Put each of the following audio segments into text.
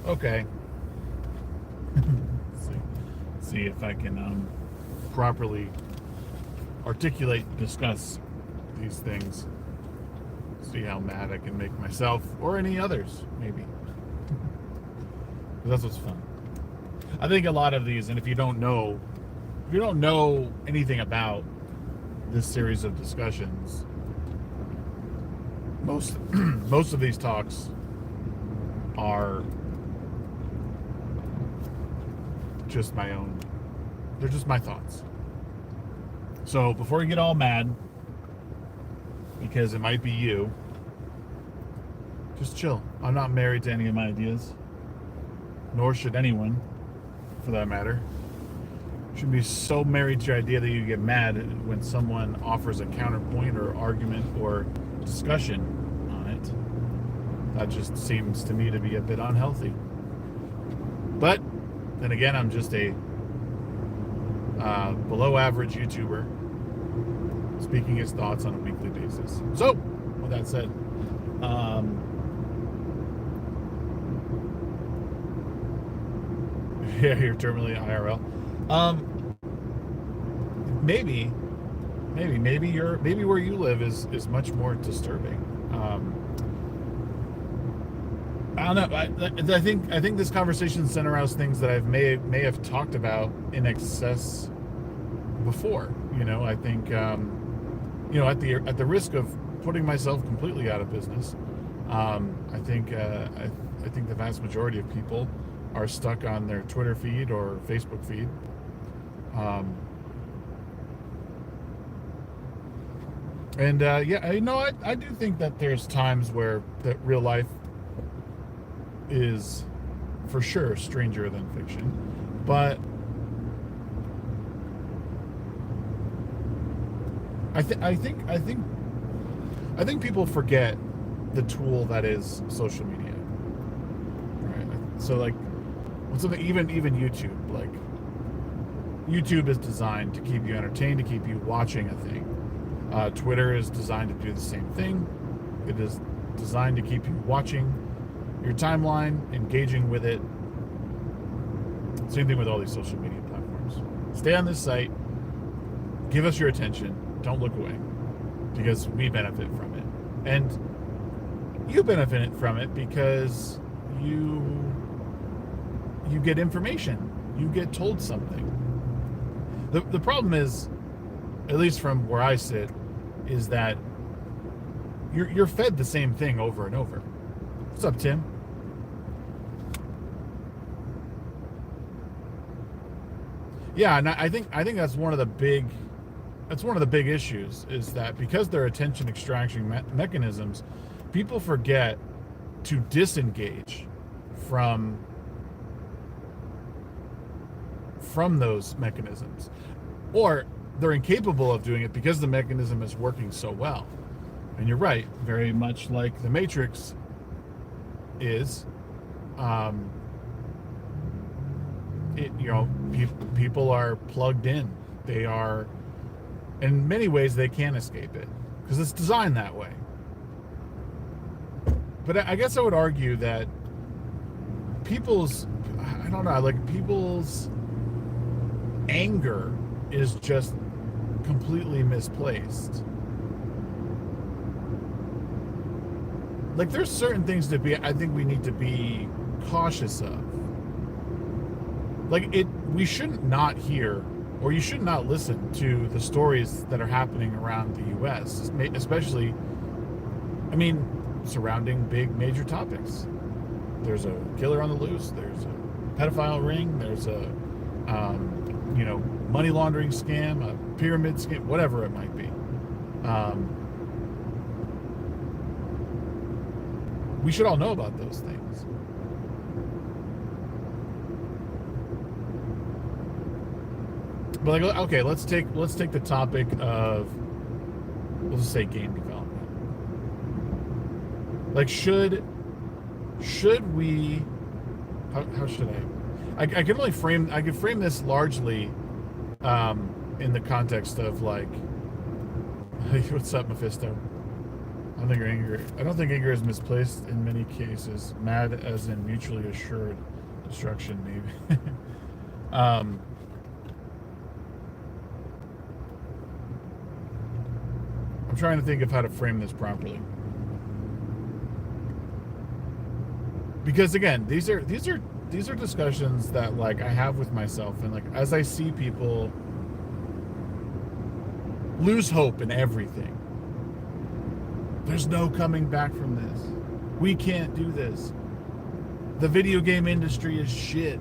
Okay. see if I can properly articulate and discuss these things. See how mad I can make myself or any others, maybe. 'Cause that's what's fun. I think a lot of these, and if you don't know anything about this series of discussions, most most of these talks are just my own. They're just my thoughts. So before you get all mad, because it might be you, just chill. I'm not married to any of my ideas, nor should anyone, for that matter. You should be so married to your idea that you get mad when someone offers a counterpoint or argument or discussion on it. That just seems to me to be a bit unhealthy. But then again, I'm just a below average YouTuber speaking his thoughts on a weekly basis. So, with that said, yeah, you're terminally IRL. Maybe where you live is much more disturbing. I don't know. I think this conversation center around things that I may have talked about in excess before. I think at the risk of putting myself completely out of business, I think the vast majority of people are stuck on their Twitter feed or Facebook feed. And I do think that there's times where that real life is for sure stranger than fiction, but I think people forget the tool that is social media, right? So like, something even YouTube, like YouTube is designed to keep you entertained, to keep you watching a thing. Twitter is designed to do the same thing. It is designed to keep you watching your timeline, engaging with it. Same thing with all these social media platforms. Stay on this site, give us your attention, don't look away, because we benefit from it. And you benefit from it because you get information, you get told something. The problem is, at least from where I sit, is that you're fed the same thing over and over. What's up, Tim? Yeah, and I think that's one of the big issues, is that because they're attention extraction mechanisms, people forget to disengage from those mechanisms, or they're incapable of doing it because the mechanism is working so well. And you're right, very much like the Matrix is. People are plugged in. They are, in many ways, they can't escape it because it's designed that way. But I guess I would argue that people's anger is just completely misplaced. Like, there's certain things I think we need to be cautious of. Like, we shouldn't not hear, or you should not listen to the stories that are happening around the U.S., especially, surrounding big major topics. There's a killer on the loose, there's a pedophile ring, there's a money laundering scam, a pyramid scheme, whatever it might be. We should all know about those things. But like, okay, let's take the topic of, we'll just say, game development. Like, should we? How should I could frame this largely in the context of, like, hey, what's up, Mephisto? I don't think anger is misplaced in many cases. Mad as in mutually assured destruction, maybe. I'm trying to think of how to frame this properly. Because again, these are discussions that like I have with myself, and like as I see people lose hope in everything. There's no coming back from this. We can't do this. The video game industry is shit.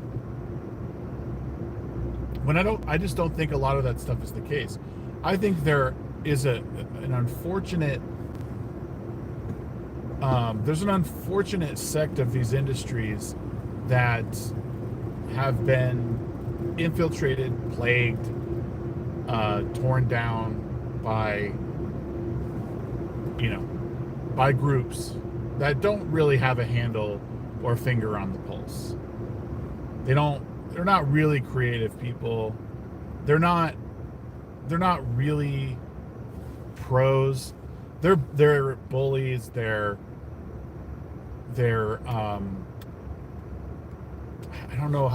When I just don't think a lot of that stuff is the case. I think there is an unfortunate there's an unfortunate sect of these industries that have been infiltrated, plagued, torn down by, by groups that don't really have a handle or finger on the pulse. They're not really creative people. They're not really pros. They're bullies. They're I don't know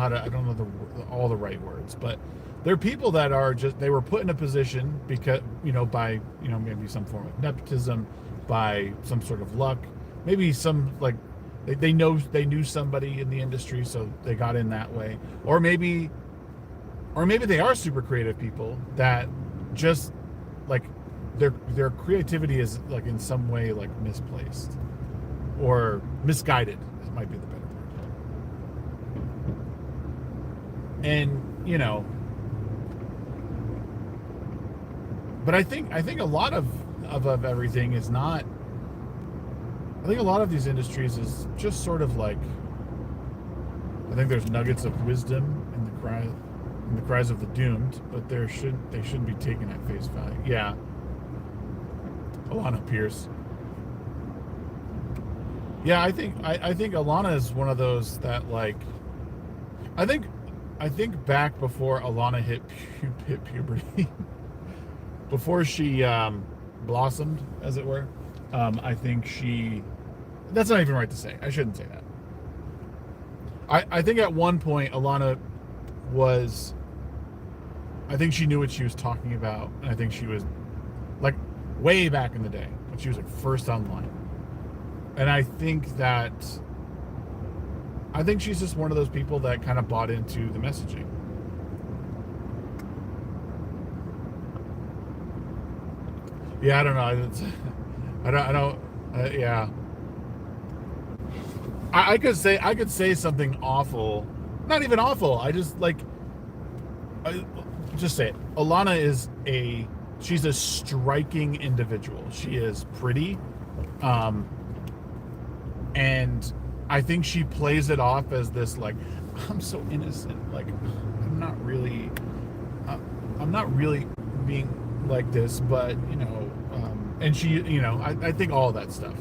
all the right words, but they're people that are they were put in a position because, by, maybe some form of nepotism, by some sort of luck, maybe some, like, they knew somebody in the industry, so they got in that way. Or maybe they are super creative people that just, like, their creativity is, like, in some way, like, misplaced or misguided. That might be the better word. And, but I think a lot of everything is not. I think a lot of these industries is just sort of like. I think there's nuggets of wisdom in the cries of the doomed, but they shouldn't be taken at face value. Yeah. Alana Pierce. Yeah, I think Alana is one of those that, like, I think back before Alana hit puberty, before she blossomed, as it were. I think that's not even right to say. I shouldn't say that. I think at one point Alana I think she knew what she was talking about, and I think she was, like, way back in the day when she was, like, first online. And I think she's just one of those people that kind of bought into the messaging. Yeah, I don't know. Yeah. I could say something awful. Not even awful. I just, like, just say it. Alana she's a striking individual. She is pretty. And I think she plays it off as this, like, I'm so innocent. Like, I'm not really being like this, but, and she, I think all of that stuff.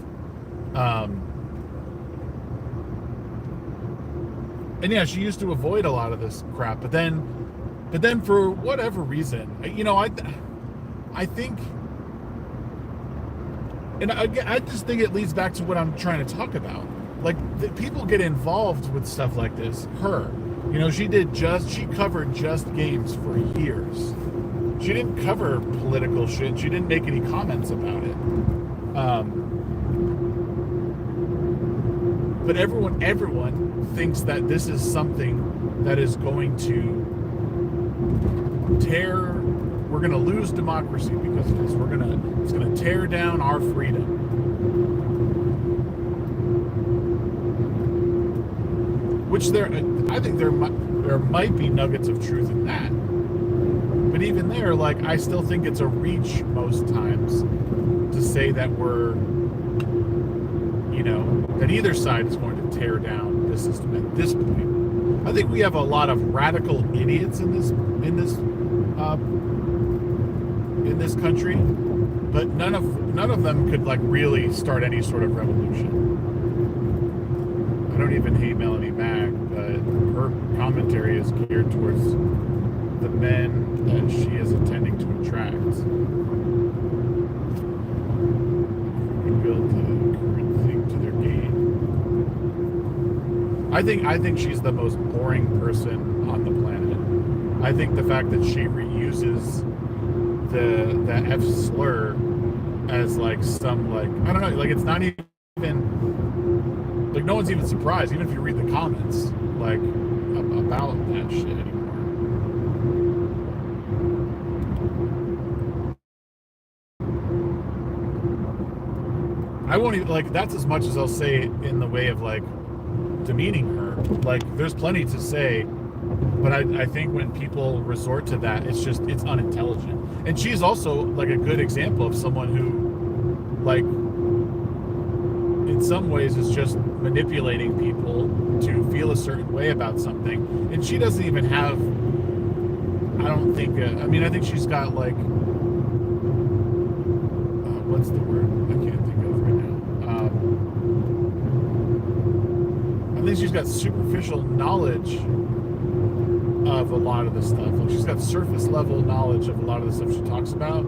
And yeah, she used to avoid a lot of this crap, but then for whatever reason, I think, and I just think it leads back to what I'm trying to talk about. Like, people get involved with stuff like this. She covered just games for years. She didn't cover political shit. She didn't make any comments about it. But everyone thinks that this is something that is going to we're going to lose democracy because of this. It's going to tear down our freedom. Which I think there might be nuggets of truth in that. But even there, like, I still think it's a reach most times to say that that either side is going to tear down the system at this point. I think we have a lot of radical idiots in this country, but none of them could, like, really start any sort of revolution. I don't even hate Melanie Mack, but her commentary is geared towards the men that she is intending to attract. I think she's the most boring person on the planet. I think the fact that she reuses the F slur as like some, like, I don't know, like it's not even like no one's even surprised, even if you read the comments, like about that shit anymore. I won't even, like, that's as much as I'll say in the way of like demeaning her. Like, there's plenty to say, but I think when people resort to that, it's unintelligent. And she's also like a good example of someone who, like, in some ways is just manipulating people to feel a certain way about something. And she doesn't even have, I don't think, I mean, I think she's got like, what's the word? I can't think of right now. I think she's got superficial knowledge of a lot of the stuff. Like, she's got surface level knowledge of a lot of the stuff she talks about,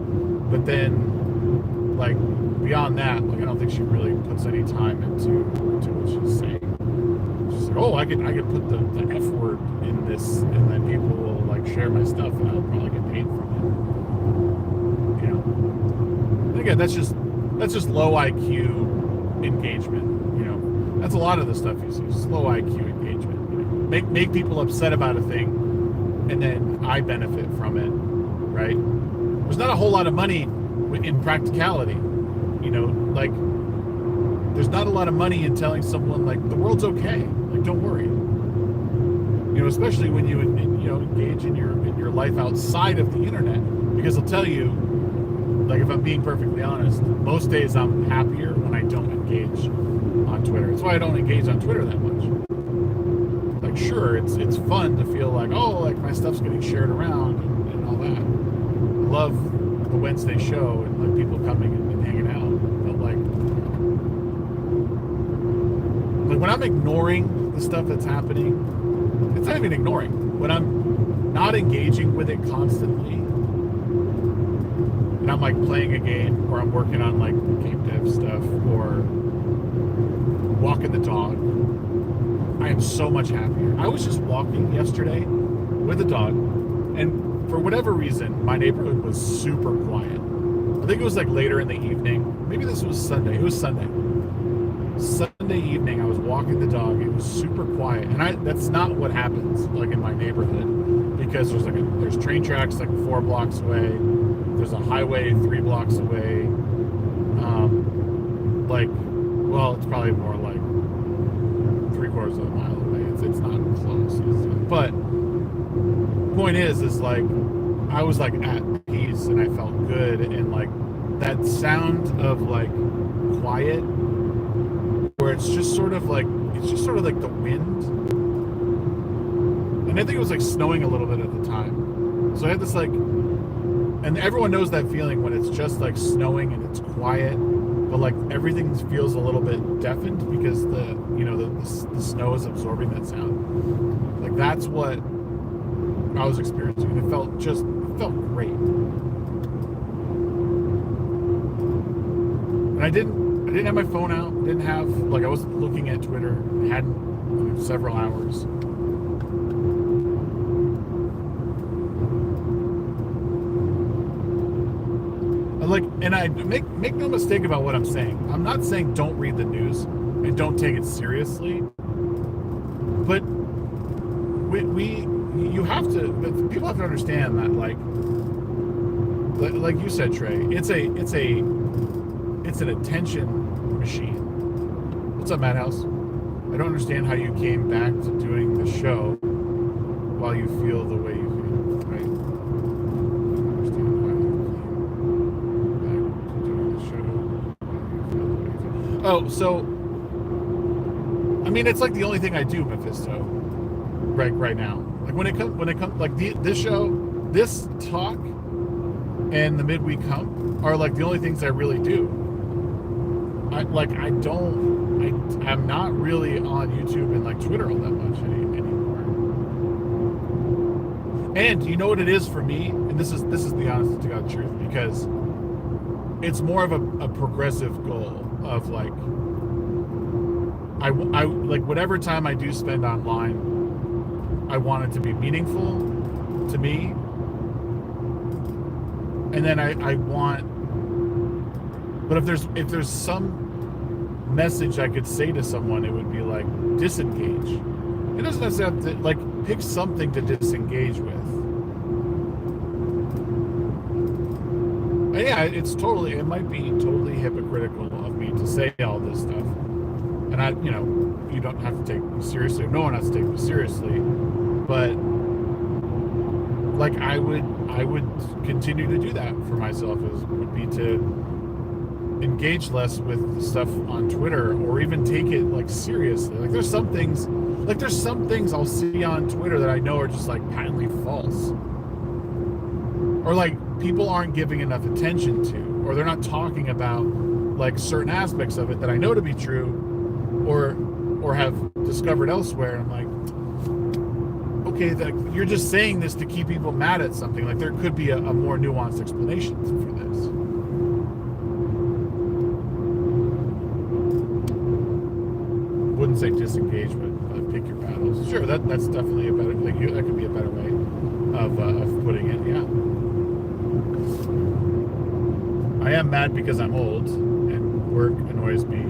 but then, like, beyond that, like, I don't think she really puts any time into what she's saying. She's like, oh, I could put the F word in this, and then people will like share my stuff, and I'll probably get paid from it. You know. And again, that's just low IQ engagement. You know, that's a lot of the stuff you see. Just low IQ engagement. You know? Make people upset about a thing, and then I benefit from it, right? There's not a whole lot of money in practicality, you know, like, there's not a lot of money in telling someone, like, the world's okay, like, don't worry, you know, especially when you know, engage in your life outside of the internet, because I'll tell you, like, if I'm being perfectly honest, most days I'm happier when I don't engage on Twitter. That's why I don't engage on Twitter that much. Like, sure, it's fun to feel like, oh, like, my stuff's getting shared around and all that. I love the Wednesday show and like people coming and hanging out, but like when I'm ignoring the stuff that's happening, it's not even ignoring. When I'm not engaging with it constantly, and I'm like playing a game, or I'm working on like game dev stuff, or walking the dog, I am so much happier. I was just walking yesterday with a dog, and for whatever reason, my neighborhood was super quiet. I think it was like later in the evening. Maybe this was Sunday. It was Sunday. Sunday evening, I was walking the dog. It was super quiet, and that's not what happens like in my neighborhood, because there's train tracks like 4 blocks away. There's a highway 3 blocks away. Like, well, it's probably more like 3/4 of a mile away. It's not close, but point is like, I was like at peace and I felt good, and like that sound of like quiet, where it's just sort of like the wind, and I think it was like snowing a little bit at the time, so I had this like, and everyone knows that feeling when it's just like snowing and it's quiet, but like everything feels a little bit deafened because the snow is absorbing that sound. Like, that's what I was experiencing, and it felt great. And I didn't have my phone out. Didn't have, like, I wasn't looking at Twitter. Hadn't several hours. And I make no mistake about what I'm saying. I'm not saying don't read the news and don't take it seriously, but you have to. People have to understand that, like you said, Trey, it's an attention machine. What's up, Madhouse? I don't understand how you came back to doing the show while you feel the way you feel. Right? I don't understand how you came back to doing the show while you feel the way you feel. Oh, so I mean, it's like the only thing I do, Mephisto. Right now, like when it comes like this show, this talk, and the midweek hump are like the only things I really do. I'm not really on YouTube and like Twitter all that much anymore. And you know what it is for me, and this is the honest to God truth, because it's more of a progressive goal of like I like whatever time I do spend online, I want it to be meaningful to me. And then I want, but if there's some message I could say to someone, it would be like disengage. It doesn't necessarily have to, like, pick something to disengage with. And yeah, it might be totally hypocritical of me to say all this stuff. And you don't have to take me seriously. No one has to take me seriously. But like I would continue to do that for myself, would be to engage less with the stuff on Twitter, or even take it like seriously. Like there's some things I'll see on Twitter that I know are just like patently false, or like people aren't giving enough attention to, or they're not talking about like certain aspects of it that I know to be true, or have discovered elsewhere. I'm like, okay, you're just saying this to keep people mad at something. Like there could be a more nuanced explanation for this. Wouldn't say disengage, but pick your battles. Sure, that's definitely a better, like, that could be a better way of putting it. Yeah, I am mad because I'm old and work annoys me.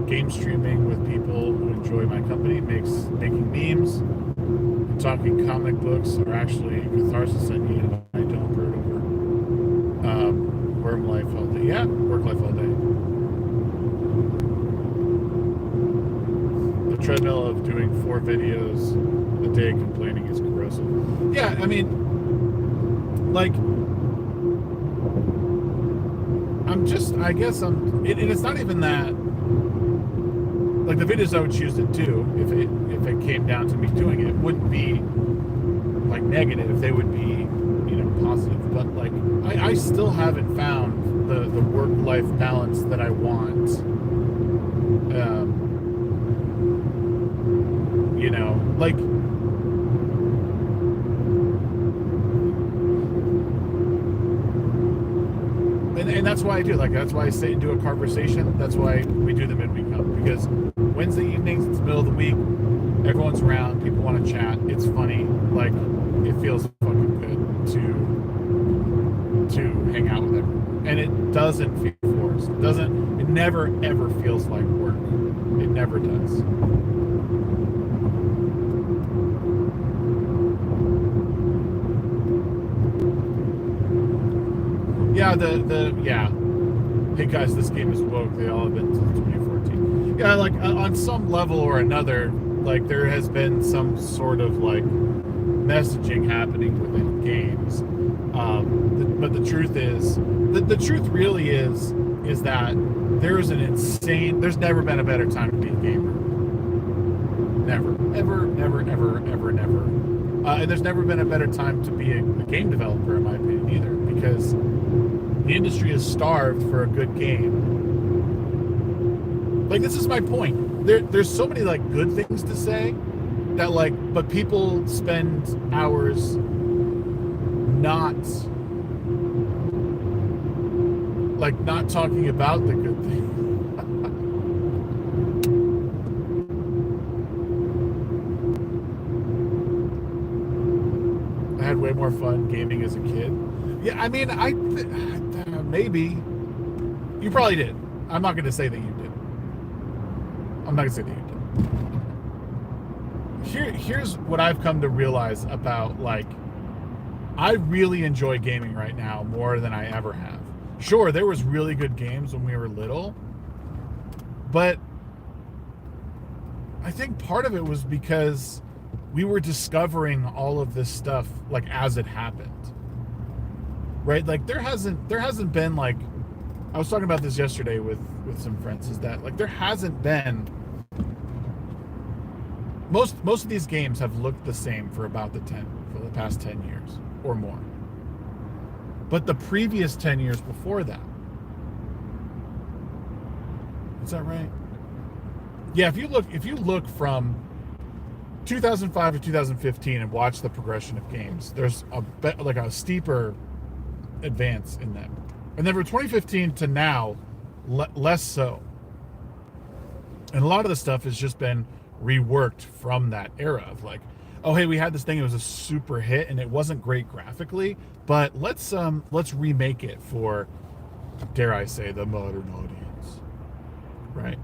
Game streaming with people who enjoy my company making memes and talking comic books are actually catharsis I need, and I don't burn over worm life all day. Yeah, work life all day. The treadmill of doing 4 videos a day complaining is corrosive. Yeah, I mean, like, and it's not even that, like, the videos I would choose to do, if it came down to me doing it, wouldn't be, like, negative. They would be, positive. But, like, I still haven't found the work-life balance that I want. Like, and that's why I do. Like, that's why I sit and do a conversation. That's why we do the midweek hub, because Wednesday evenings, it's the middle of the week, everyone's around, people want to chat, it's funny, like, it feels fucking good to hang out with everyone, and it doesn't feel forced. It never ever feels like work. It never does. Yeah, yeah. Hey guys, this game is woke. They all have been since 2014. Yeah, like on some level or another, like there has been some sort of like messaging happening within games. But the truth is, the truth really is that there's never been a better time to be a gamer. Never, ever, never, ever, ever, never. And there's never been a better time to be a game developer, in my opinion, either, because the industry is starved for a good game. Like, this is my point. There's so many like good things to say that, like, but people spend hours not talking about the good thing. I had way more fun gaming as a kid. Yeah, I mean, maybe. You probably did. I'm not going to say that you did. I'm not going to say that you did. Here's what I've come to realize about, like, I really enjoy gaming right now more than I ever have. Sure, there was really good games when we were little, but I think part of it was because we were discovering all of this stuff, like, as it happened. Right? Like, there hasn't been, like, I was talking about this yesterday with some friends, is that, like, there hasn't been, most of these games have looked the same for the past 10 years or more. But the previous 10 years before that, is that right? Yeah, if you look from 2005 to 2015 and watch the progression of games, there's a steeper advance in them. And then from 2015 to now, less so. And a lot of the stuff has just been reworked from that era of like, oh hey, we had this thing, it was a super hit and it wasn't great graphically, but let's remake it for, dare I say, the modern audience. Right?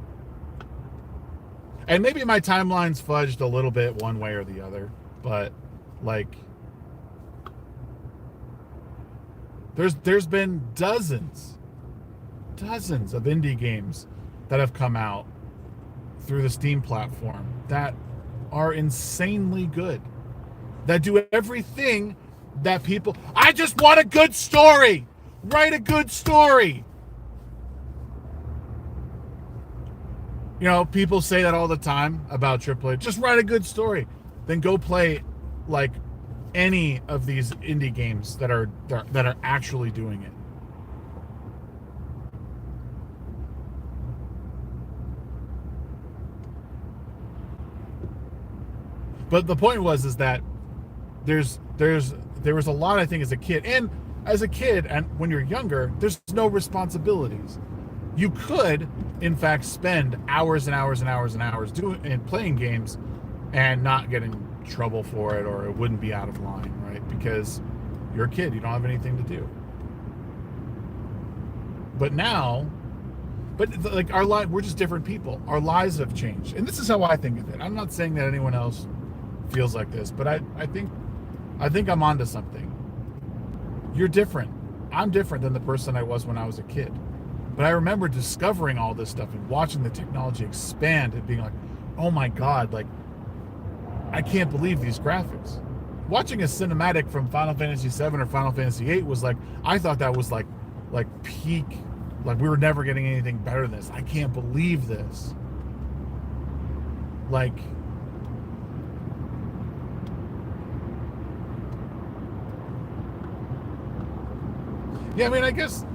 And maybe my timeline's fudged a little bit one way or the other, but like there's been dozens of indie games that have come out through the Steam platform that are insanely good, that do everything that people, I just want a good story, write a good story. You know, people say that all the time about AAA. Just write a good story. Then go play like any of these indie games that are actually doing it. But the point is that there was a lot, I think, as a kid, and when you're younger, there's no responsibilities. You could, in fact, spend hours and hours and hours and hours doing and playing games and not get in trouble for it, or it wouldn't be out of line, right? Because you're a kid, you don't have anything to do. But now, like our life, we're just different people. Our lives have changed, and this is how I think of it. I'm not saying that anyone else feels like this, but I think I'm onto something. You're different. I'm different than the person I was when I was a kid. But I remember discovering all this stuff and watching the technology expand and being like, oh my God, like, I can't believe these graphics. Watching a cinematic from Final Fantasy VII or Final Fantasy VIII was like, I thought that was like peak, like we were never getting anything better than this. I can't believe this. Like, yeah, I mean, I guess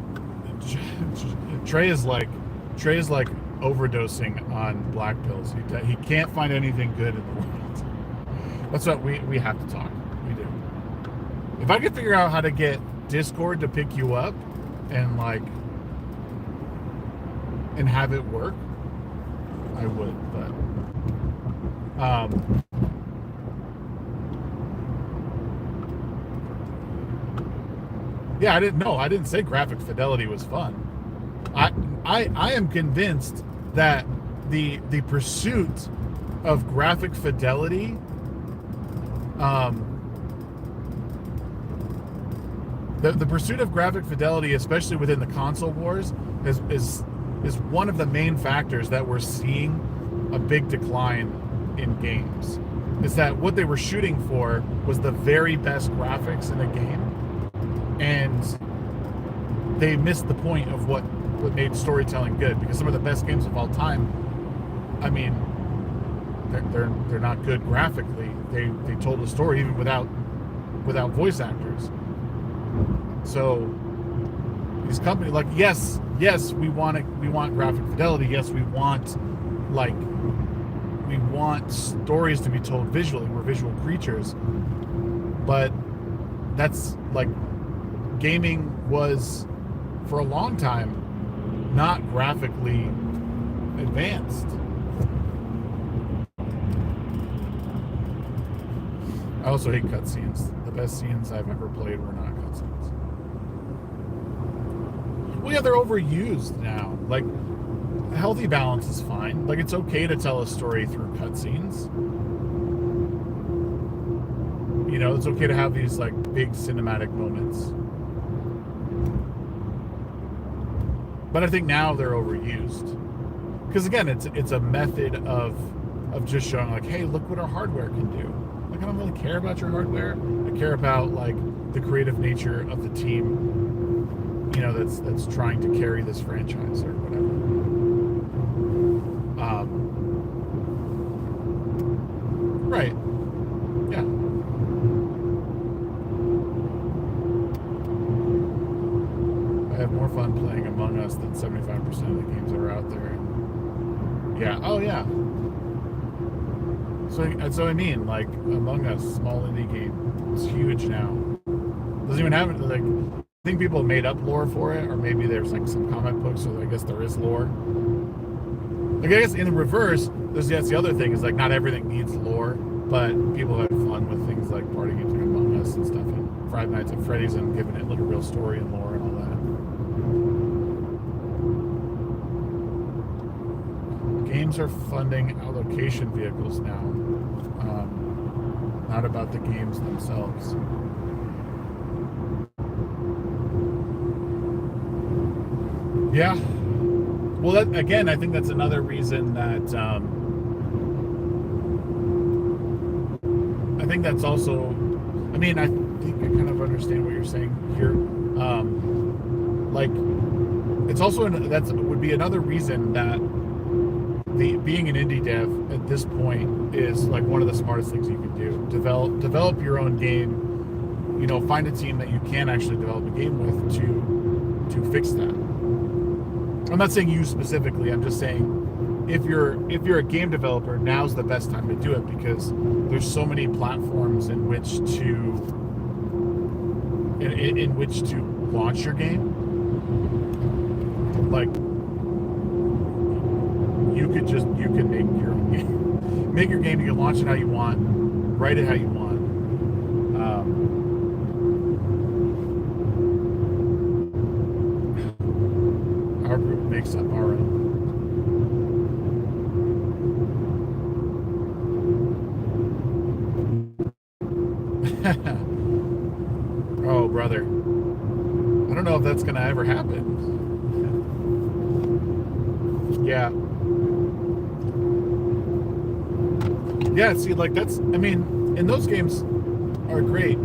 Trey is like overdosing on black pills. He can't find anything good in the world. That's what we have to talk. We do. If I could figure out how to get Discord to pick you up and have it work, I would. But yeah, I didn't say graphic fidelity was fun. I am convinced that the pursuit of graphic fidelity, the pursuit of graphic fidelity, especially within the console wars, is one of the main factors that we're seeing a big decline in games. Is that what they were shooting for was the very best graphics in a game, and they missed the point of what made storytelling good, because some of the best games of all time, I mean, they're not good graphically. They told a story even without voice actors. So these companies, like, yes, we want graphic fidelity. Yes, we want stories to be told visually. We're visual creatures, but that's like, gaming was for a long time not graphically advanced. I also hate cutscenes. The best scenes I've ever played were not cutscenes. Well, yeah, they're overused now. Like, a healthy balance is fine. Like, it's okay to tell a story through cutscenes. You know, it's okay to have these, like, big cinematic moments. But I think now they're overused. Because, again, it's a method of just showing, like, hey, look what our hardware can do. Like, I don't really care about your hardware. I care about, like, the creative nature of the team, you know, that's trying to carry this franchise or whatever. Right. Yeah. I have more fun playing Among Us than 75% of the games that are out there. Yeah. Oh, yeah. So I mean, like, Among Us, small indie game, it's huge now. Doesn't even have it, like, I think people made up lore for it, or maybe there's like some comic books, so I guess there is lore. Like, I guess in the reverse, that's the other thing is like not everything needs lore, but people have fun with things like party games like Among Us and stuff, and Five Nights at Freddy's, and giving it like a real story and lore and all that. Games are funding allocation vehicles now, not about the games themselves. Yeah. Well, that, again, I think that's another reason that I think that's also. I mean, I think I kind of understand what you're saying here. Like, it's also that would be another reason that being an indie dev at this point is like one of the smartest things you can do. Develop your own game. You know, find a team that you can actually develop a game with to fix that. I'm not saying you specifically. I'm just saying if you're a game developer, now's the best time to do it because there's so many platforms in which to launch your game. Like, you can make your game. You can launch it how you want, write it how you want. Our group makes up our own. Oh, brother. I don't know if that's gonna ever happen. Yeah. Yeah, see, like that's, I mean, and those games are great.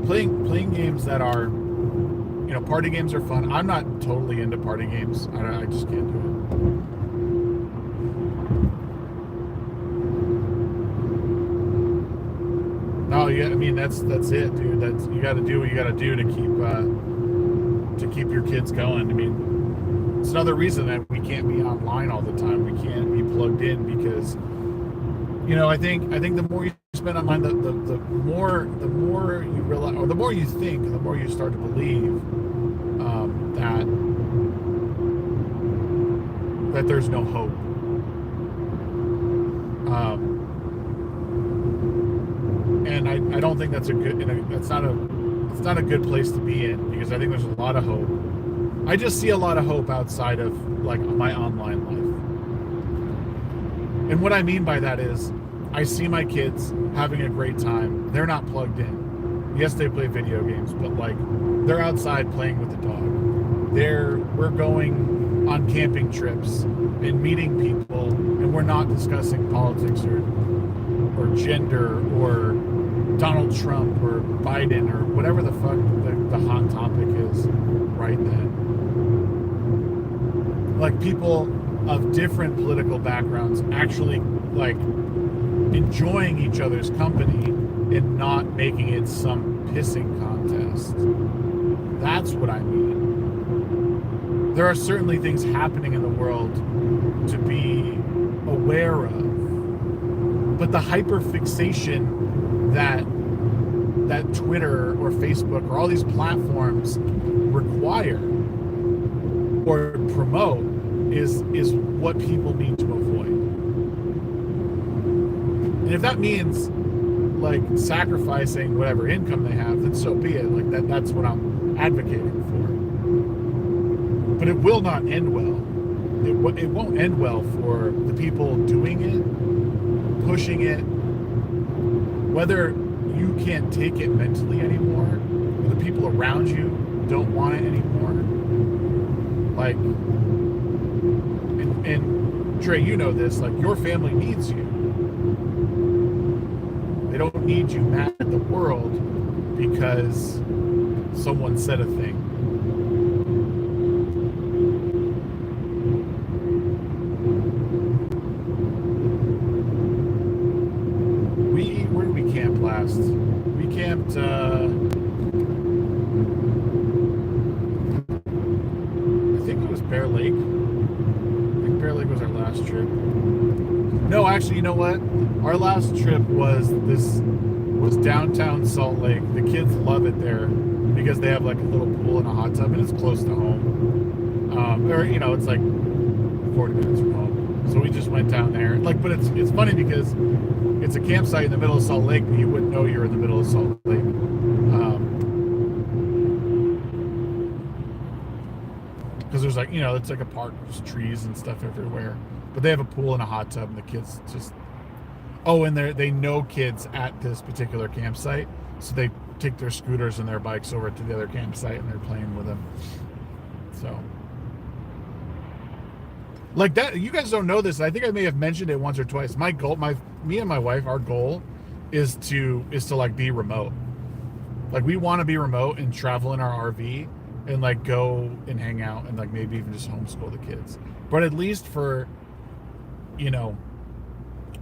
Playing games that are, you know, party games are fun. I'm not totally into party games. I just can't do it. No, yeah, I mean that's it, dude. That's, you got to do what you got to do to keep your kids going. I mean, it's another reason that we can't be online all the time. We can't be plugged in because, you know, I think the more you spend online, the more you realize, or the more you think, the more you start to believe that there's no hope. And I don't think that's not a good place to be in, because I think there's a lot of hope. I just see a lot of hope outside of like my online life. And what I mean by that is I see my kids having a great time. They're not plugged in. Yes, they play video games, but like they're outside playing with the dog. We're going on camping trips and meeting people, and we're not discussing politics or gender or Donald Trump or Biden or whatever the fuck the hot topic is right then. Like, people of different political backgrounds actually like enjoying each other's company and not making it some pissing contest. That's what I mean. There are certainly things happening in the world to be aware of, but the hyperfixation that Twitter or Facebook or all these platforms require or promote is what people need to avoid. And if that means like sacrificing whatever income they have, then so be it. Like that's what I'm advocating for. But it will not end well. It won't end well for the people doing it, pushing it, whether you can't take it mentally anymore, or the people around you don't want it anymore. Like, and Trey, you know this, like, your family needs you. They don't need you mad at the world because someone said a thing. Where did we camp last? We camped, I think it was Bear Lake. I think Bear Lake was our last trip. No, actually, you know what? Our last trip was downtown Salt Lake. The kids love it there because they have like a little pool and a hot tub, and it's close to home. Or, you know, it's like 40 minutes from home. So we just went down there. Like, but it's funny because it's a campsite in the middle of Salt Lake, but you wouldn't know you're in the middle of Salt Lake. Because there's like, it's like a park, there's trees and stuff everywhere. But they have a pool and a hot tub, and the kids just... Oh, and they know kids at this particular campsite, so they take their scooters and their bikes over to the other campsite, and they're playing with them. So... Like that, you guys don't know this. I think I may have mentioned it once or twice. My goal, me and my wife, our goal is to like be remote. Like we want to be remote and travel in our RV and like go and hang out and like maybe even just homeschool the kids. But at least for,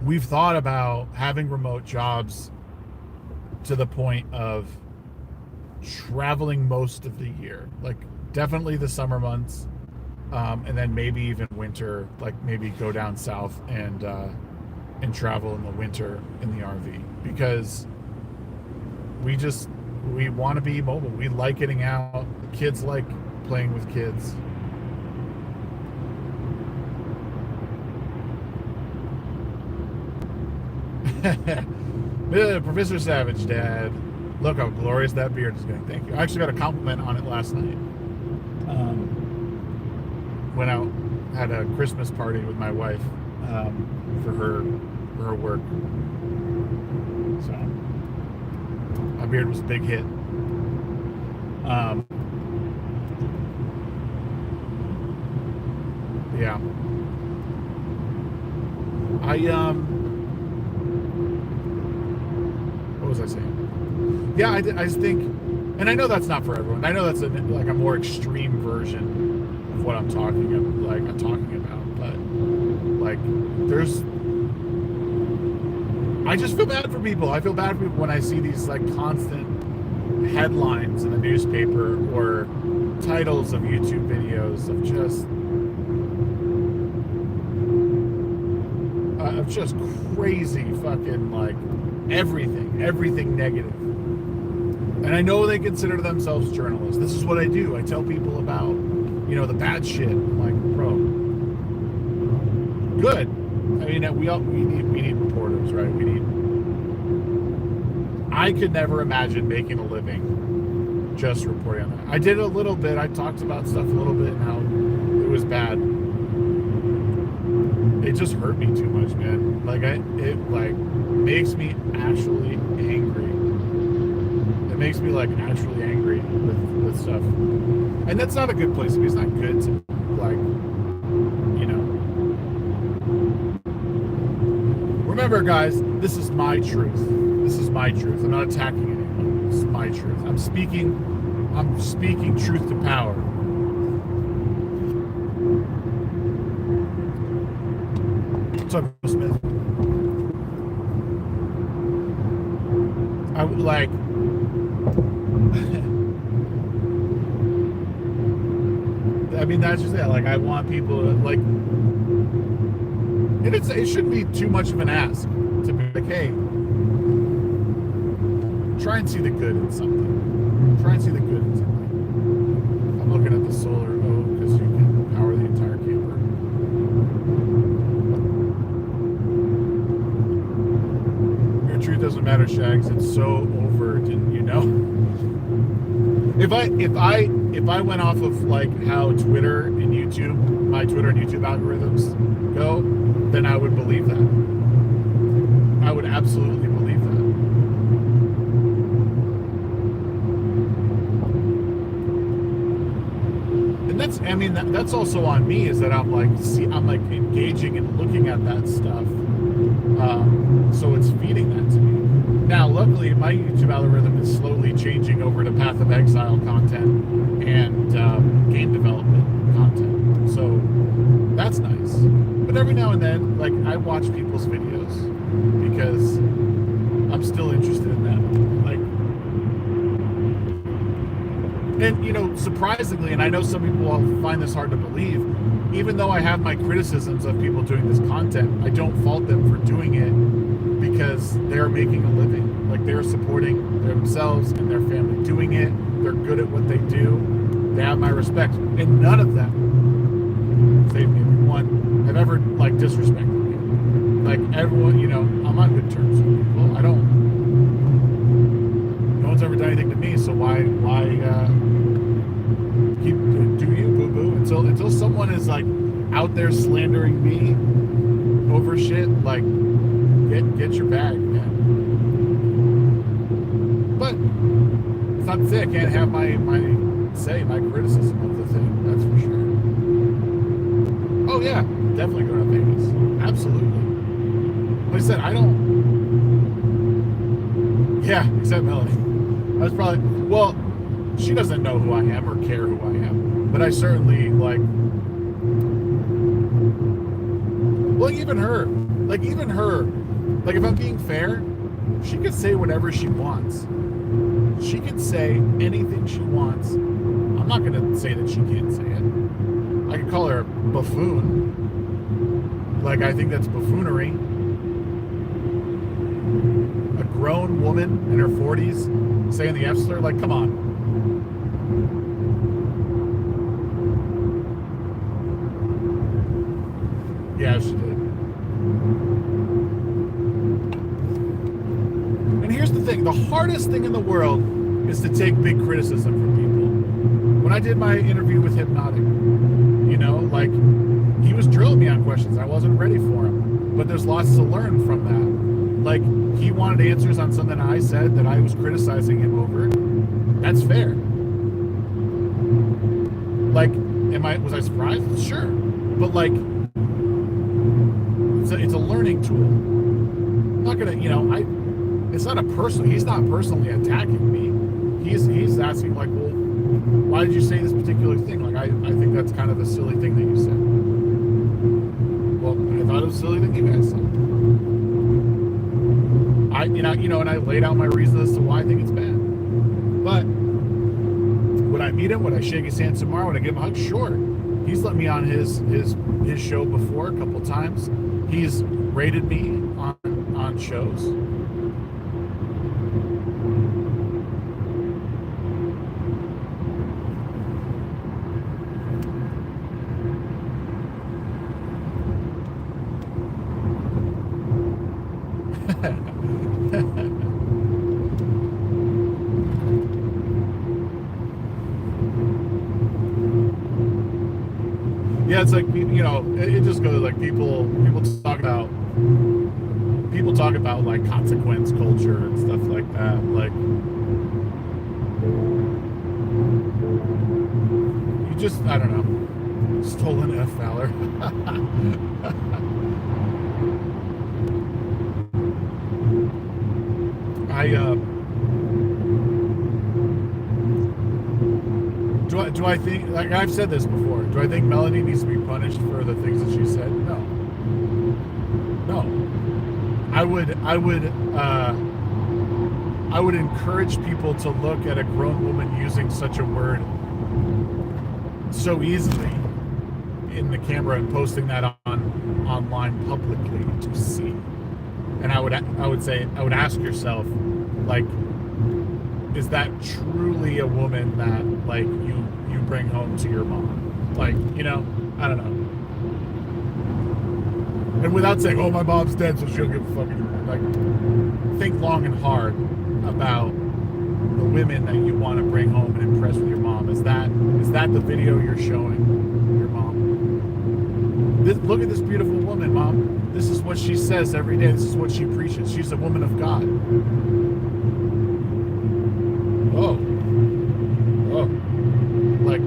we've thought about having remote jobs to the point of traveling most of the year. Like definitely the summer months. And then maybe even winter, like maybe go down south and travel in the winter in the RV, because we want to be mobile. We like getting out. The kids like playing with kids. Professor Savage, Dad. Look how glorious that beard is getting. Thank you. I actually got a compliment on it last night. Went out, had a Christmas party with my wife for her work. So my beard was a big hit. Yeah. What was I saying? Yeah, I just think, and I know that's not for everyone. I know that's like a more extreme version of what I'm talking about, but like I just feel bad for people. I feel bad for people when I see these like constant headlines in the newspaper or titles of YouTube videos of just crazy fucking like everything negative. And I know they consider themselves journalists. This is what I do. I tell people about, the bad shit. I'm like, bro, good. I mean, we need reporters, right? I could never imagine making a living just reporting on that. I did a little bit. I talked about stuff a little bit and how it was bad. It just hurt me too much, man. Like it makes me actually angry. It makes me like actually angry with stuff, and that's not a good place to be. It's not good to Remember, guys, this is my truth. This is my truth. I'm not attacking anyone. This is my truth. I'm speaking truth to power. What's up, Smith? I would like. I mean, that's just it. Like, I want people to like, and it shouldn't be too much of an ask to be like, hey, try and see the good in something. Try and see the good in something. I'm looking at the solar. Oh, because you can power the entire camper. Your truth doesn't matter, Shags. It's so overt, and If I went off of like how Twitter and YouTube, my Twitter and YouTube algorithms go, then I would believe that. I would absolutely believe that. And that's also on me, is that I'm like engaging and looking at that stuff. So it's feeding that to me. Now, luckily, my YouTube algorithm is slowly changing over to Path of Exile content and game development content. So that's nice. But every now and then, like, I watch people's videos because I'm still interested in them. Like, and surprisingly, and I know some people will find this hard to believe, even though I have my criticisms of people doing this content, I don't fault them for doing it because they're making a living. Like, they're supporting themselves and their family doing it. They're good at what they do. They have my respect. And none of them say to me if you want, have ever like disrespected me. Like everyone, I'm on good terms with people. I don't. No one's ever done anything to me, so why keep do you boo boo until someone is like out there slandering me over shit. Like get your bag, man. But it's not to say I can't have my criticism of the thing. That's for sure. Oh yeah, definitely go to Vegas. Absolutely. Like I said, I don't. Yeah, except Melanie. That's probably well. She doesn't know who I am or care who I am, but I certainly like. Well, even her, like if I'm being fair, she could say whatever she wants. She can say anything she wants. I'm not going to say that she can't say it. I could call her a buffoon. Like, I think that's buffoonery. A grown woman in her 40s saying the F slur, like, come on. Yeah, she did. And here's the thing. The hardest thing in the world is to take big criticism from people. When I did my interview with Hypnotic, like, he was drilling me on questions. I wasn't ready for him. But there's lots to learn from that. Like, he wanted answers on something I said that I was criticizing him over. That's fair. Like, was I surprised? Sure. But, like, it's a learning tool. I'm not gonna, it's not a person. He's not personally attacking me. He's asking like, well, why did you say this particular thing? Like, I think that's kind of a silly thing that you said. Well, I thought it was a silly thing you guys said. And I laid out my reasons as to why I think it's bad. But would I meet him? Would I shake his hand tomorrow? Would I give him a hug? Sure. He's let me on his show before a couple times. He's rated me on shows. Yeah, it's like, it just goes like people talk about like consequence culture and stuff like that. Like, you just, I don't know, stolen F Valor. Do I think, like I've said this before, do I think Melanie needs to be punished for the things that she said? No. I would encourage people to look at a grown woman using such a word so easily in the camera and posting that online publicly to see. And I would ask yourself, like, is that truly a woman that like you bring home to your mom? Like, I don't know. And without saying, oh, my mom's dead, so she'll give a fuck anymore. Like, think long and hard about the women that you want to bring home and impress with your mom. Is that the video you're showing your mom? Look at this beautiful woman, Mom. This is what she says every day. This is what she preaches. She's a woman of God. Oh. Like,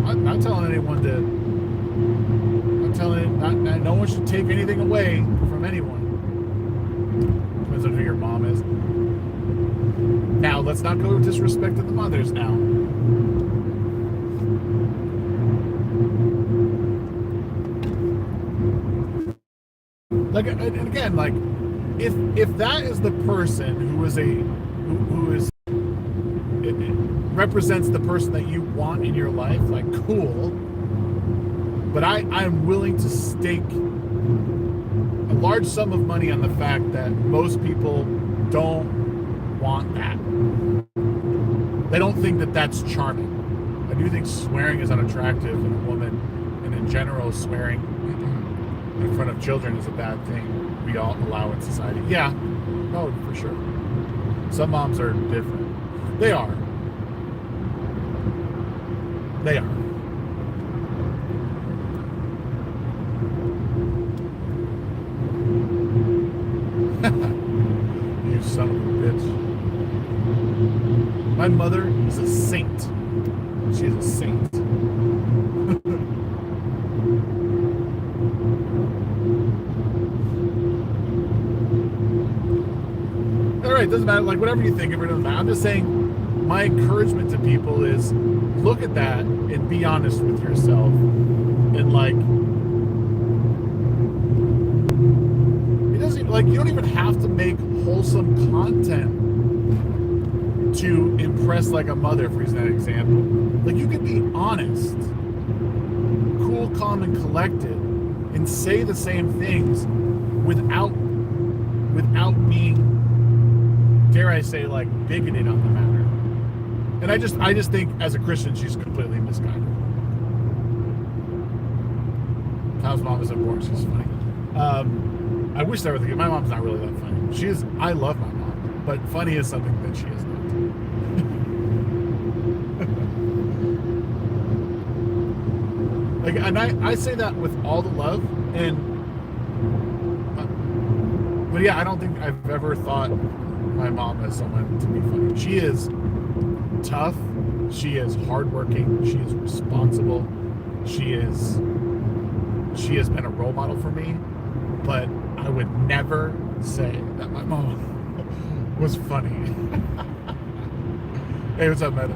I'm not telling anyone to. No one should take anything away from anyone. Depends on who your mom is. Now, let's not go disrespect to the mothers now. Like, and again, like, if that is the person who represents the person that you want in your life, like, cool. But I'm willing to stake a large sum of money on the fact that most people don't want that. They don't think that that's charming. I do think swearing is unattractive in a woman, and in general, swearing in front of children is a bad thing. We all allow in society. Yeah, no, for sure. Some moms are different. They are. They are. You son of a bitch. My mother is a saint. She is a saint. All right, doesn't matter. Like, whatever you think of it, doesn't matter. I'm just saying, my encouragement to people is look at that and be honest with yourself. And like, it doesn't like you don't even have to make wholesome content to impress like a mother, for using that example. Like, you can be honest, cool, calm, and collected, and say the same things without being, dare I say, like, bigoted on the matter. And I just think as a Christian she's completely misguided. How's mom isn't boring? She's funny. I wish that were the case. My mom's not really that funny. I love my mom, but funny is something that she is not. Like, and I say that with all the love, and but yeah, I don't think I've ever thought my mom as someone to be funny. She is tough. She is hardworking. She is responsible. She has been a role model for me, but I would never say that my mom was funny. Hey, what's up, Meta?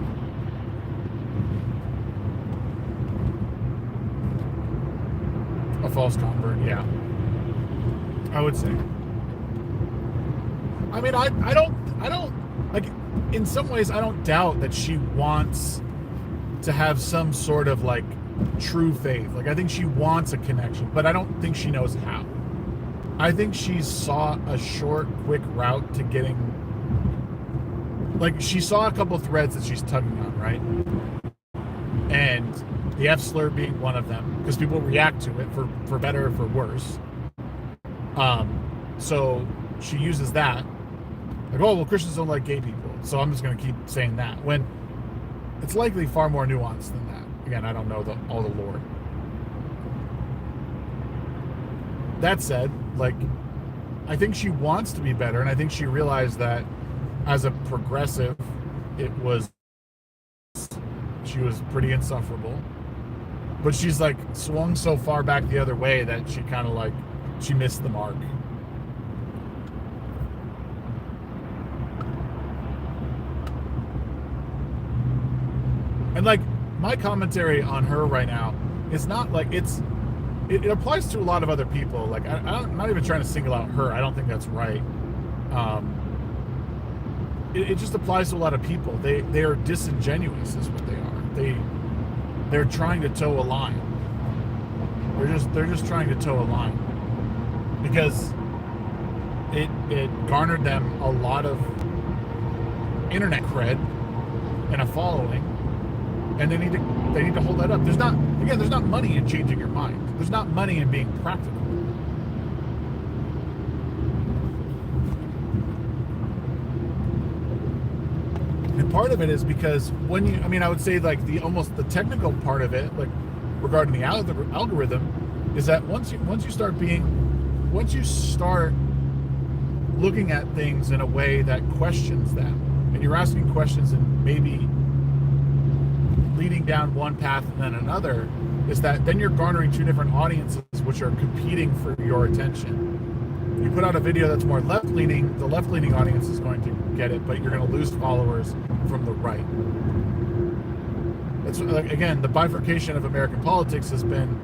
A false convert, yeah. I would say. I mean, I don't, like, in some ways, I don't doubt that she wants to have some sort of, like, true faith. Like, I think she wants a connection, but I don't think she knows how. I think she saw a short, quick route to getting, like, she saw a couple threads that she's tugging on, right? And the F slur being one of them, because people react to it for better or for worse. So she uses that. Like, oh, well, Christians don't like gay people, so I'm just going to keep saying that. When it's likely far more nuanced than that. Again, I don't know all the lore. That said, like, I think she wants to be better, and I think she realized that as a progressive, she was pretty insufferable. But she's, like, swung so far back the other way that she kind of, like, she missed the mark. And, like, my commentary on her right now is not, like, it applies to a lot of other people. Like, I'm not even trying to single out her. I don't think that's right. It just applies to a lot of people. They are disingenuous is what they are. They're trying to toe a line. They're just trying to toe a line. Because it garnered them a lot of internet cred and a following. And they need to hold that up. There's not money in changing your mind. There's not money in being practical. And part of it is because I would say, like, the technical part of it, like regarding the algorithm, is that once you start looking at things in a way that questions them, and you're asking questions and maybe leading down one path and then another, is that then you're garnering two different audiences which are competing for your attention. You put out a video that's more left-leaning, the left-leaning audience is going to get it, but you're going to lose followers from the right. That's, like, again, the bifurcation of American politics has been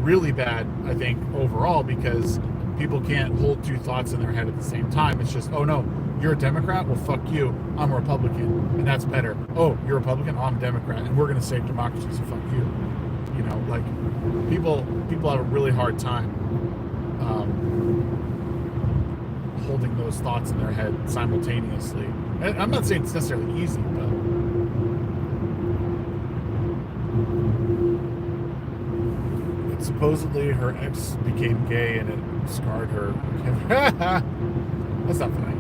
really bad, I think, overall, because people can't hold two thoughts in their head at the same time. It's just, oh no, you're a Democrat? Well, fuck you. I'm a Republican, and that's better. Oh, you're a Republican? Oh, I'm a Democrat, and we're going to save democracy, so fuck you. You know, like, people have a really hard time holding those thoughts in their head simultaneously. And I'm not saying it's necessarily easy, but But supposedly her ex became gay and it scarred her. That's not funny.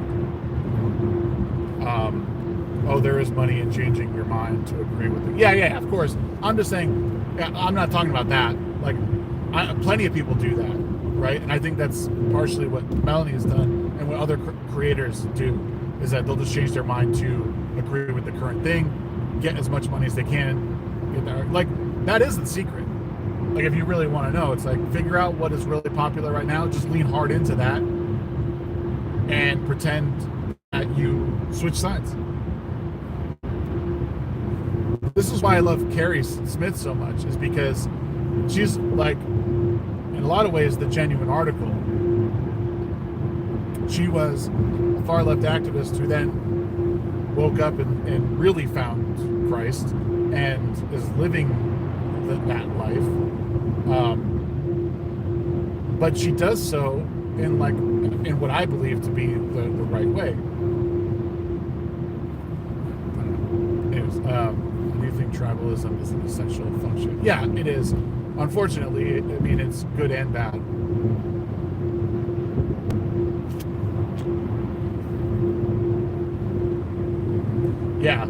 Oh, there is money in changing your mind to agree with it. Yeah, of course. I'm just saying, I'm not talking about that. Like, plenty of people do that, right? And I think that's partially what Melanie has done and what other creators do, is that they'll just change their mind to agree with the current thing, get as much money as they can. Get there. Like, that is the secret. Like, if you really want to know, it's like, figure out what is really popular right now, just lean hard into that, and pretend that you switch sides. This is why I love Carrie Smith so much, is because she's, like, in a lot of ways, the genuine article. She was a far left activist who then woke up and really found Christ and is living that life. But she does so in what I believe to be the right way. Anyways, do you think tribalism is an essential function? Yeah, it is. Unfortunately, I mean, it's good and bad. Yeah.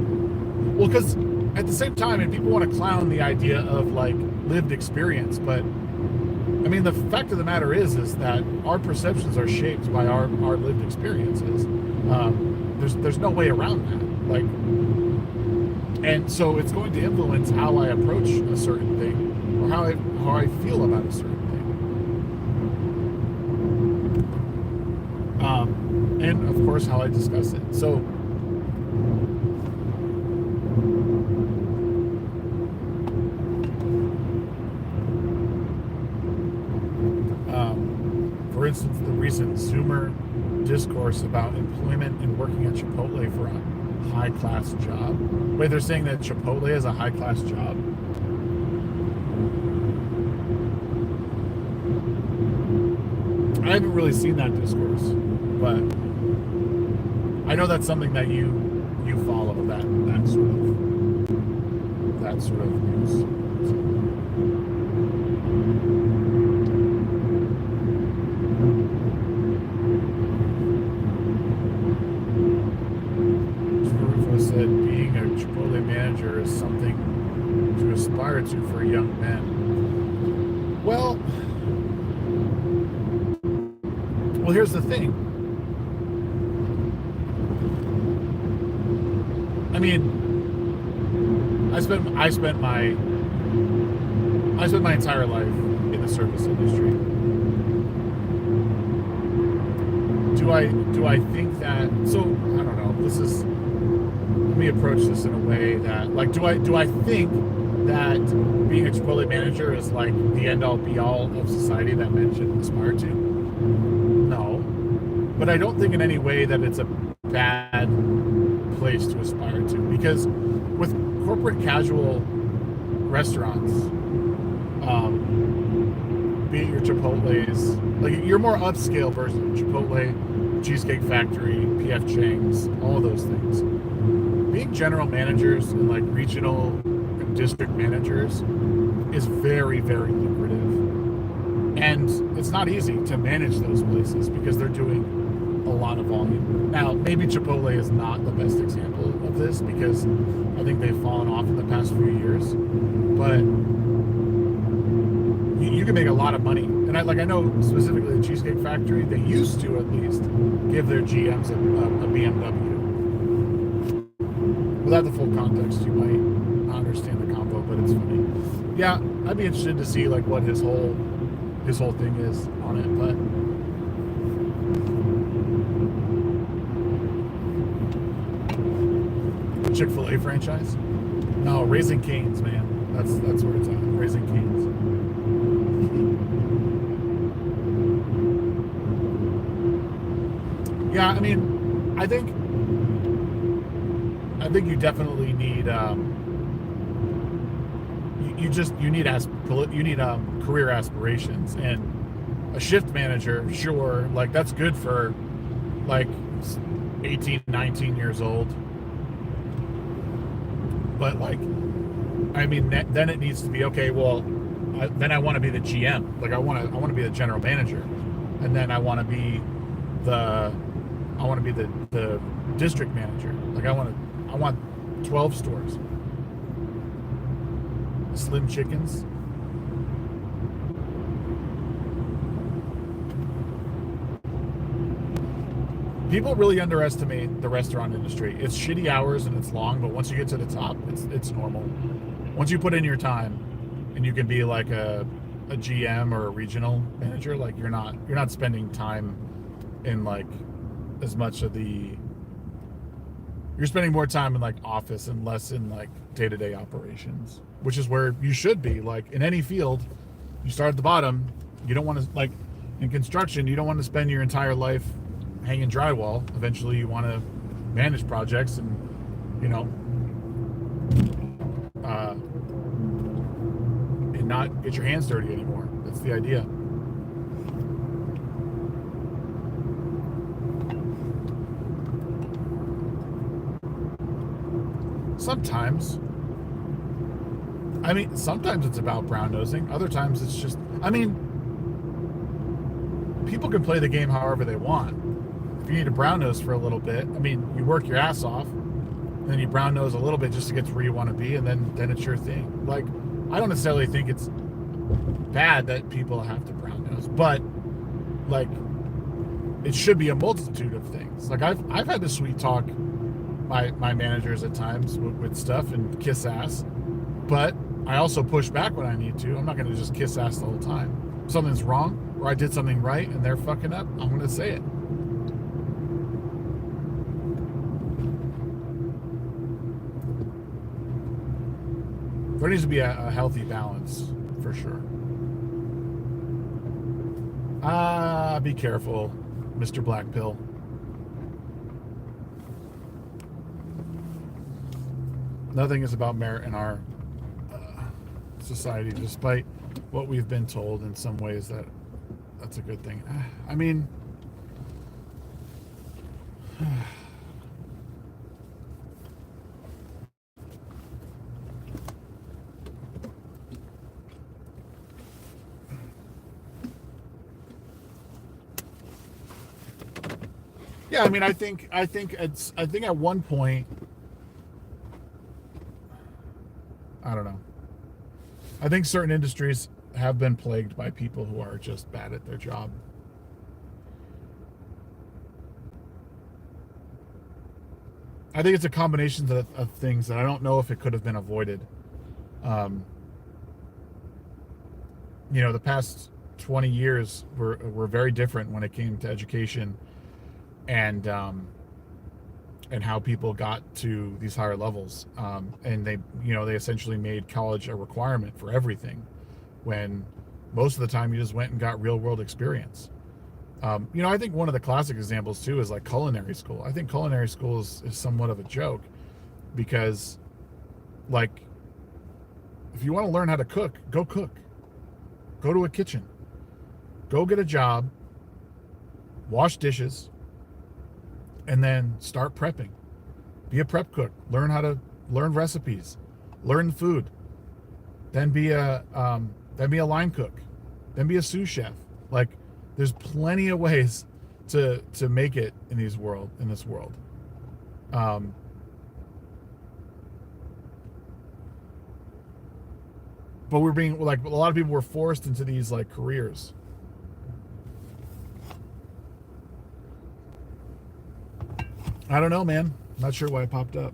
Well, because at the same time, and people want to clown the idea of, like, lived experience, but I mean, the fact of the matter is that our perceptions are shaped by our lived experiences. There's no way around that. Like, and so it's going to influence how I approach a certain thing, or how I feel about a certain thing. And of course, how I discuss it. So, for instance, the recent Zoomer discourse about employment and working at Chipotle for a high-class job. Wait, they're saying that Chipotle is a high-class job? I haven't really seen that discourse, but I know that's something that you follow, that sort of news. Said being a Chipotle manager is something to aspire to for young men. Well, here's the thing. I mean, I spent my entire life in the service industry. Do I think that? So I don't know. Let me approach this in a way that, like, do I think that being a Chipotle manager is like the end all be all of society that men should aspire to? No. But I don't think in any way that it's a bad place to aspire to, because with corporate casual restaurants, be it your Chipotle's, like your more upscale version of Chipotle, Cheesecake Factory, PF Chang's, all of those things. Being general managers and like regional and district managers is very, very lucrative. And it's not easy to manage those places because they're doing a lot of volume. Now, maybe Chipotle is not the best example of this because I think they've fallen off in the past few years. But you can make a lot of money. And I know specifically the Cheesecake Factory, they used to at least give their GMs a BMW. Without the full context, you might not understand the combo, but it's funny. Yeah, I'd be interested to see like what his whole thing is on it, but Chick-fil-A franchise? No, Raising Cane's, man. That's where it's at. Raising Cane's. Yeah, I mean, I think you definitely need you need career aspirations, and a shift manager, sure, like that's good for like 18, 19 years old, but like I mean, then it needs to be okay. Well, then I want to be the GM. Like I want to be the general manager, and then I want to be the the district manager. Like I want 12 stores. Slim Chickens. People really underestimate the restaurant industry. It's shitty hours and it's long, but once you get to the top, it's normal. Once you put in your time and you can be like a GM or a regional manager, like you're not spending time in like as much of the you're spending more time in like office and less in like day-to-day operations, which is where you should be. Like in any field, you start at the bottom. You don't want to, like in construction, you don't want to spend your entire life hanging drywall. Eventually you want to manage projects and, you know, and not get your hands dirty anymore. That's the idea. Sometimes. I mean, sometimes it's about brown nosing. Other times it's just, I mean, people can play the game however they want. If you need to brown nose for a little bit, I mean, you work your ass off, and then you brown nose a little bit just to get to where you want to be, and then it's your thing. Like, I don't necessarily think it's bad that people have to brown nose, but like, it should be a multitude of things. Like I've had to sweet talk my managers at times with stuff and kiss ass, but I also push back when I need to. I'm not going to just kiss ass the whole time. If something's wrong or I did something right and they're fucking up, I'm going to say it. There needs to be a healthy balance for sure. Be careful, Mr. Black Pill. Nothing is about merit in our society, despite what we've been told. In some ways, that's a good thing. I mean, yeah. I mean, I think at one point, I don't know. I think certain industries have been plagued by people who are just bad at their job. I think it's a combination of things that I don't know if it could have been avoided. You know, the past 20 years were very different when it came to education and how people got to these higher levels. And they essentially made college a requirement for everything, when most of the time you just went and got real world experience. I think one of the classic examples too is like culinary school. I think culinary school is somewhat of a joke, because like, if you want to learn how to cook, go to a kitchen, go get a job, wash dishes, and then start prepping. Be a prep cook. Learn recipes, learn food, then be a line cook, then be a sous chef. Like, there's plenty of ways to make it in this world. But we're being, like, a lot of people were forced into these like careers. I don't know, man. Not sure why it popped up.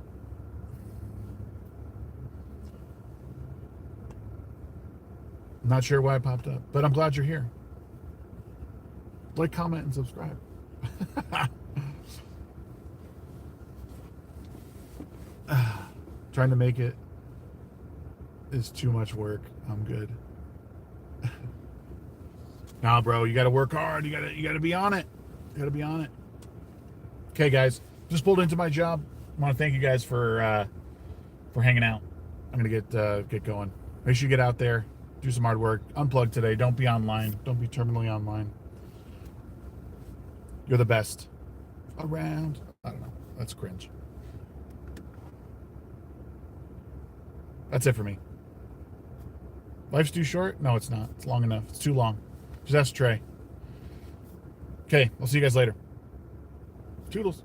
Not sure why it popped up, but I'm glad you're here. Like, comment, and subscribe. Trying to make it is too much work. I'm good. Nah, bro, you got to work hard. You got to be on it. You got to be on it. Okay, guys, just pulled into my job. I want to thank you guys for hanging out. I'm gonna get going. Make sure you get out there, do some hard work, unplug today. Don't be online. Don't be terminally online. You're the best around. I don't know. That's cringe. That's it for me. Life's too short? No, it's not. It's long enough. It's too long. Just ask Trey. Okay, I'll see you guys later. Toodles.